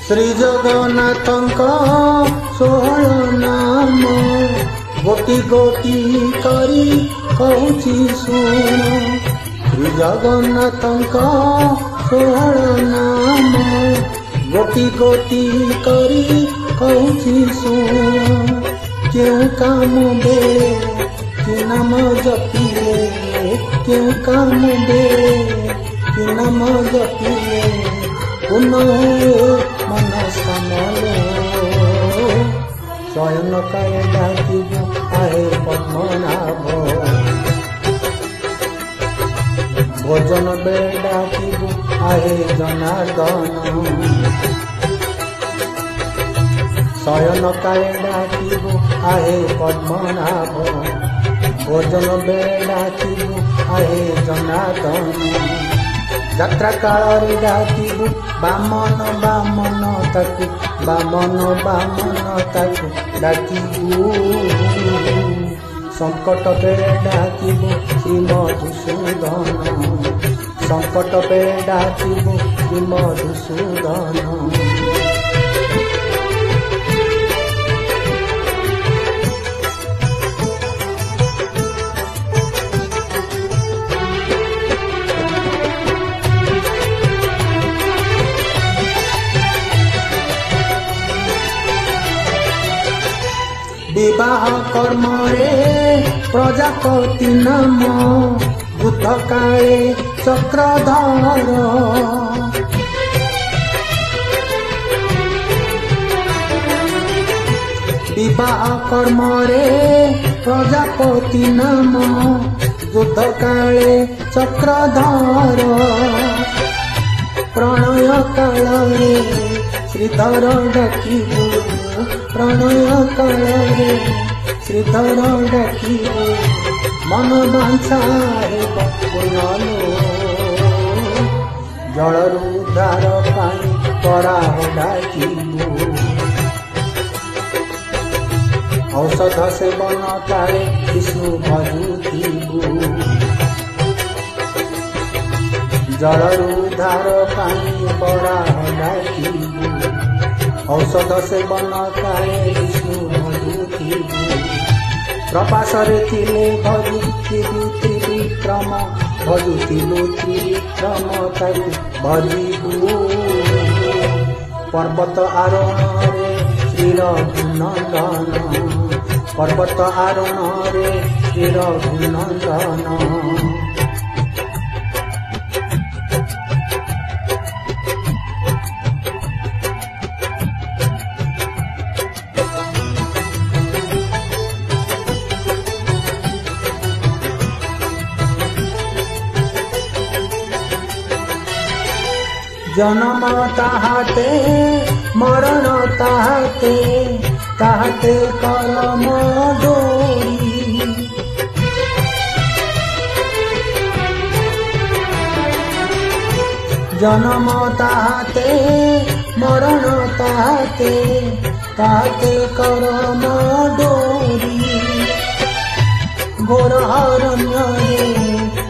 श्री जगन्नाथଙ୍କ 16 नाम गोटी गोटी करी कहूची सुन। श्री जगन्नाथଙ୍କ 16 नाम गोटी गोटी करी कहूची सुन। क्यों काम बेले कि नाम जपिले, क्यों काम बेले कि नाम जपिले पुनः मन समलो। स्वयं काय डाकिबु आहे पद्मनाभ, भोजन बेले डाकिबु आहे जनार्दन। शयन काय डाकिबु आहे पद्मनाभ, भोजन बेले डाकिबु आहे जनार्दन। यात्रा काल डाकिबु बामन बामन ताकु, बामन बामन ताकु डाकिबु। संकट बेले डाकिबु श्री मधुसूदन, संकट बेले डाकिबु श्री मधुसूदन। विवाह कर्म रे प्रजापति नाम, बुद्ध काले चक्रधर। विवाह कर्म रे प्रजापति नाम, बुद्ध काले चक्रधर। प्रणय काल रे श्रीधर डाकिबु, प्रणय काल रे श्रीधर डाकिबु। मन बांछा हेब पूर्ण, जलरू उद्धार पाई कराह डाकिबु। औषध सेवन काले विष्णु भजुथिबु, जलरू उद्धार पाई कराह डाकिबु। औषध सेवन काले विष्णु भजुथिबु। प्रपाशरे थिले भजुथिबु त्रिविक्रम, भजुथिलु त्रिविक्रम ताकु भजिबु। पर्वत आरोहण रे श्री रघुनंदन, पर्वत आरोहण रे श्री रघुनंदन। जन्म ताहाते मरण ताहाते, ताहाते करम डोरी। जन्म ताहाते मरण ताहाते, ताहाते करम डोरी। घोर अरण्य रे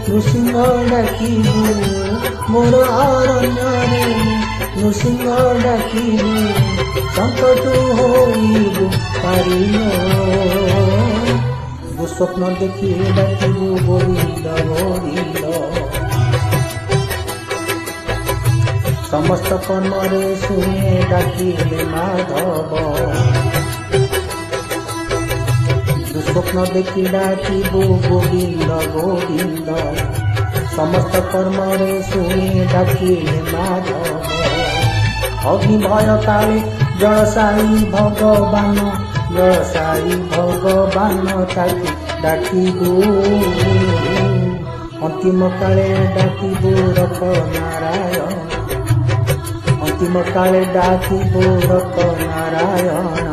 नृसिंह डाकिबु, घोर अरण्य रे नृसिंह डाकिबु। संकट होइबु पारियो, स्वप्न देखि डाकिबु गोविंद गोविंद। समस्त कर्म रे शुणे डाकिले माधव, स्वप्न देखि डाकिबु गोविंद गोविंद। समस्त कर्म रे शुणे डाकिले माधव। अग्नि भय काले जलसाई भगवान, जलसाई भगवान ताकु डाकिबु। अंतिम काले डाकिबु रख नारायण, अंतिम काले डाकिबु रख नारायण।